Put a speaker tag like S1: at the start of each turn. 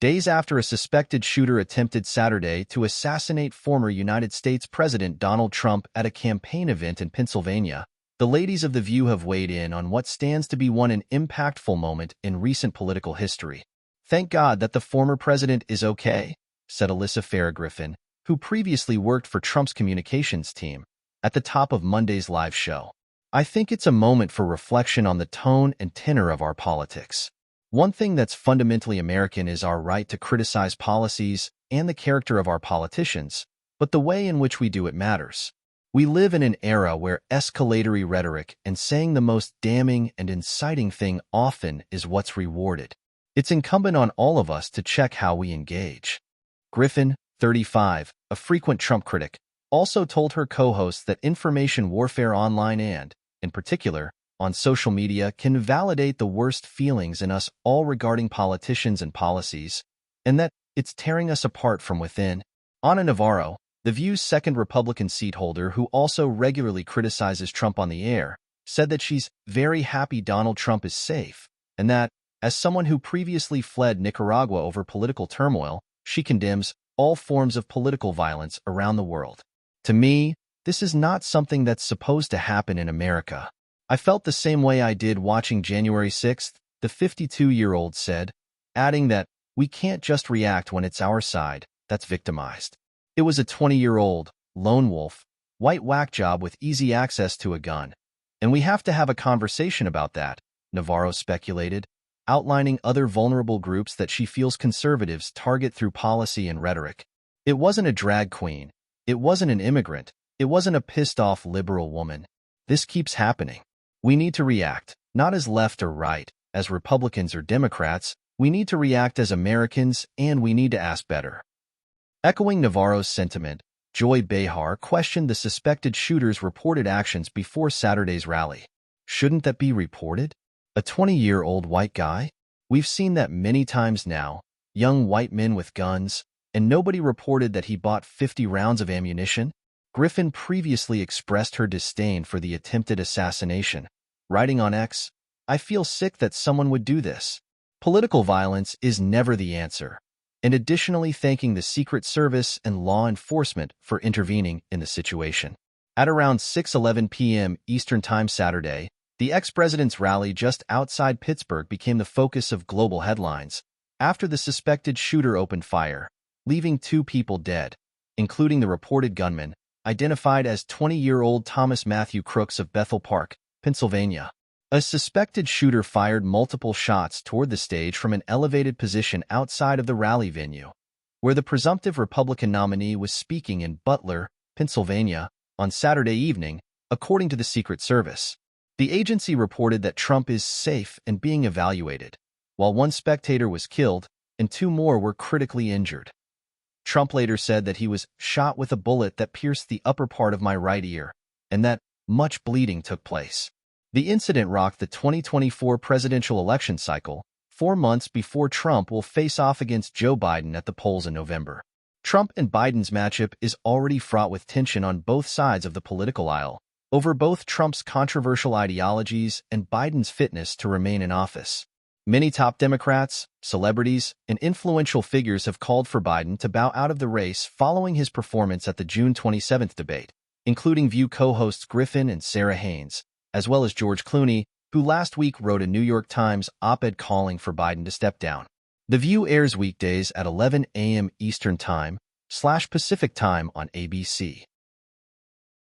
S1: Days after a suspected shooter attempted Saturday to assassinate former United States President Donald Trump at a campaign event in Pennsylvania, the ladies of The View have weighed in on what stands to be an impactful moment in recent political history. "Thank God that the former president is okay," said Alyssa Farah Griffin, who previously worked for Trump's communications team, at the top of Monday's live show. "I think it's a moment for reflection on the tone and tenor of our politics. One thing that's fundamentally American is our right to criticize policies and the character of our politicians, but the way in which we do it matters. We live in an era where escalatory rhetoric and saying the most damning and inciting thing often is what's rewarded. It's incumbent on all of us to check how we engage." Griffin, 35, a frequent Trump critic, also told her co-hosts that information warfare online and, in particular, on social media can validate the worst feelings in us all regarding politicians and policies, and that it's tearing us apart from within. Ana Navarro, The View's second Republican seat holder who also regularly criticizes Trump on the air, said that she's very happy Donald Trump is safe, and that, as someone who previously fled Nicaragua over political turmoil, she condemns all forms of political violence around the world. "To me, this is not something that's supposed to happen in America. I felt the same way I did watching January 6th, the 52-year-old said, adding that we can't just react when it's our side that's victimized. It was a 20-year-old, lone wolf, white whack job with easy access to a gun, and we have to have a conversation about that," Navarro speculated, outlining other vulnerable groups that she feels conservatives target through policy and rhetoric. "It wasn't a drag queen. It wasn't an immigrant. It wasn't a pissed-off liberal woman. This keeps happening. We need to react, not as left or right, as Republicans or Democrats. We need to react as Americans, and we need to ask better." Echoing Navarro's sentiment, Joy Behar questioned the suspected shooter's reported actions before Saturday's rally. "Shouldn't that be reported? A 20-year-old white guy? We've seen that many times now, young white men with guns, and nobody reported that he bought 50 rounds of ammunition." Griffin previously expressed her disdain for the attempted assassination, writing on X, "I feel sick that someone would do this. Political violence is never the answer," and additionally thanking the Secret Service and law enforcement for intervening in the situation. At around 6:11 p.m. Eastern Time Saturday, the ex-president's rally just outside Pittsburgh became the focus of global headlines after the suspected shooter opened fire, leaving 2 people dead, including the reported gunman, identified as 20-year-old Thomas Matthew Crooks of Bethel Park, Pennsylvania. A suspected shooter fired multiple shots toward the stage from an elevated position outside of the rally venue, where the presumptive Republican nominee was speaking in Butler, Pennsylvania, on Saturday evening, according to the Secret Service. The agency reported that Trump is safe and being evaluated, while 1 spectator was killed and 2 more were critically injured. Trump later said that he was shot with a bullet that pierced the upper part of my right ear, and that much bleeding took place. The incident rocked the 2024 presidential election cycle, 4 months before Trump will face off against Joe Biden at the polls in November. Trump and Biden's matchup is already fraught with tension on both sides of the political aisle, over both Trump's controversial ideologies and Biden's fitness to remain in office. Many top Democrats, celebrities, and influential figures have called for Biden to bow out of the race following his performance at the June 27th debate, including View co-hosts Griffin and Sarah Haynes, as well as George Clooney, who last week wrote a New York Times op-ed calling for Biden to step down. The View airs weekdays at 11 a.m. Eastern Time / Pacific Time on ABC.